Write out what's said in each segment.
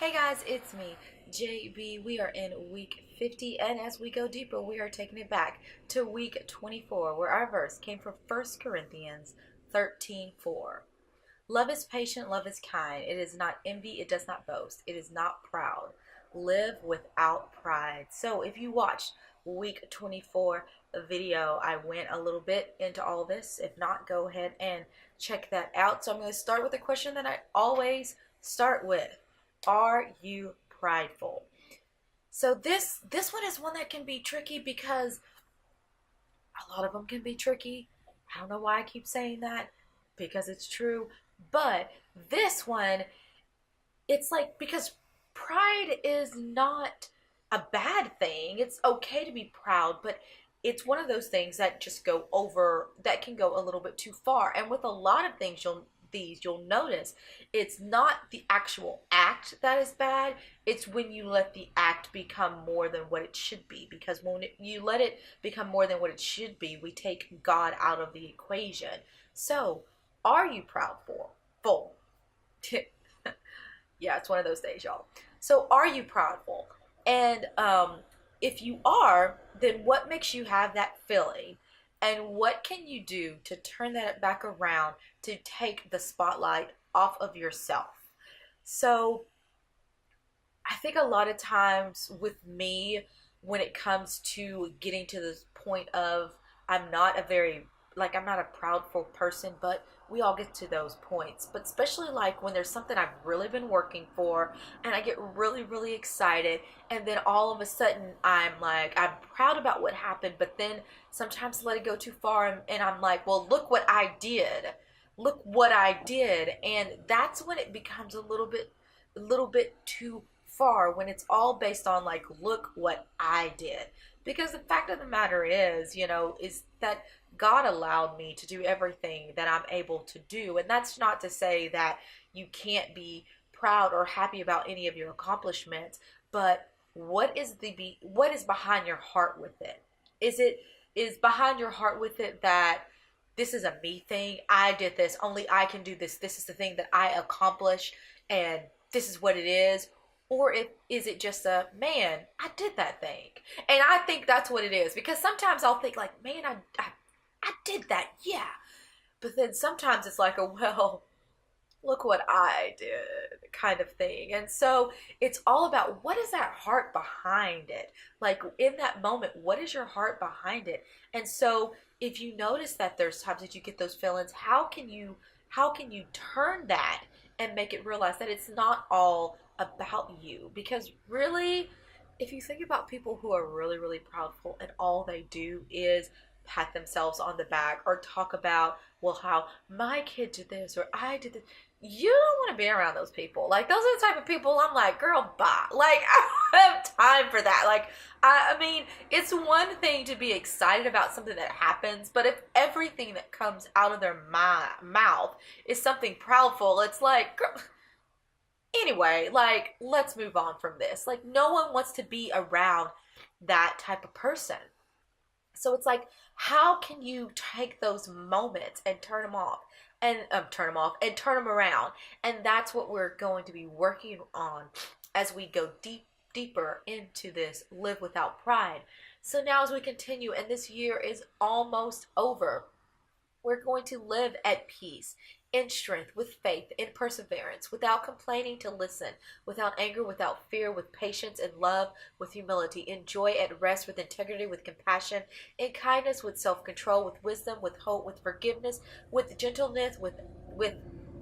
Hey guys, it's me, JB. We are in week 50, and as we go deeper, we are taking it back to week 24, where our verse came from 1 Corinthians 13:4. Love is patient, love is kind. It is not envy, it does not boast, it is not proud. Live without pride. So if you watched week 24 video, I went a little bit into all this. If not, go ahead and check that out. So I'm going to start with a question that I always start with. Are you prideful? So this one is one that can be tricky because a lot of them can be tricky. I don't know why I keep saying that because it's true. But this one, it's like because pride is not a bad thing. It's okay to be proud, but it's one of those things that just go over that can go a little bit too far. And with a lot of things you'll notice it's not the actual act that is bad, it's when you let the act become more than what it should be, because when you let it become more than what it should be, we take God out of the equation. So are you proud for full? Yeah, it's one of those days, y'all. So are you proudful? And if you are, then what makes you have that feeling? And what can you do to turn that back around to take the spotlight off of yourself? So I think a lot of times with me, when it comes to getting to this point of I'm not a very I'm not a proudful person, but we all get to those points. But especially like when there's something I've really been working for and I get really, really excited, and then all of a sudden I'm proud about what happened, but then sometimes let it go too far, and I'm like, well, look what I did. Look what I did. And that's when it becomes a little bit too far, when it's all based on like, look what I did. Because the fact of the matter is, is that God allowed me to do everything that I'm able to do. And that's not to say that you can't be proud or happy about any of your accomplishments, but what is behind your heart with it? Is behind your heart with it that this is a me thing? I did this, only I can do this. This is the thing that I accomplish, and this is what it is. Or is it just a, man, I did that thing? And I think that's what it is. Because sometimes I'll think like, man, I did that, yeah. But then sometimes it's like a, well, look what I did kind of thing. And so it's all about, what is that heart behind it? Like in that moment, what is your heart behind it? And so if you notice that there's times that you get those feelings, how can you turn that and make it realize that it's not all about you? Because really, if you think about people who are really, really proudful and all they do is pat themselves on the back or talk about, well, how my kid did this or I did this, you don't want to be around those people. Like, those are the type of people I'm like, girl, bye. Like, I don't have time for that. Like, I mean, it's one thing to be excited about something that happens, but if everything that comes out of their mouth is something proudful, it's like, girl, anyway, like, let's move on from this. Like, no one wants to be around that type of person. So it's like, how can you take those moments and turn them off? And turn them around. And that's what we're going to be working on as we go deeper into this live without pride. So now as we continue, and this year is almost over, we're going to live at peace, in strength, with faith, in perseverance, without complaining, to listen, without anger, without fear, with patience and love, with humility, in joy, at rest, with integrity, with compassion, in kindness, with self-control, with wisdom, with hope, with forgiveness, with gentleness, with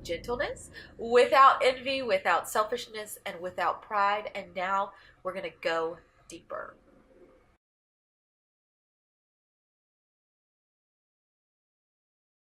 gentleness, without envy, without selfishness, and without pride. And now we're going to go deeper.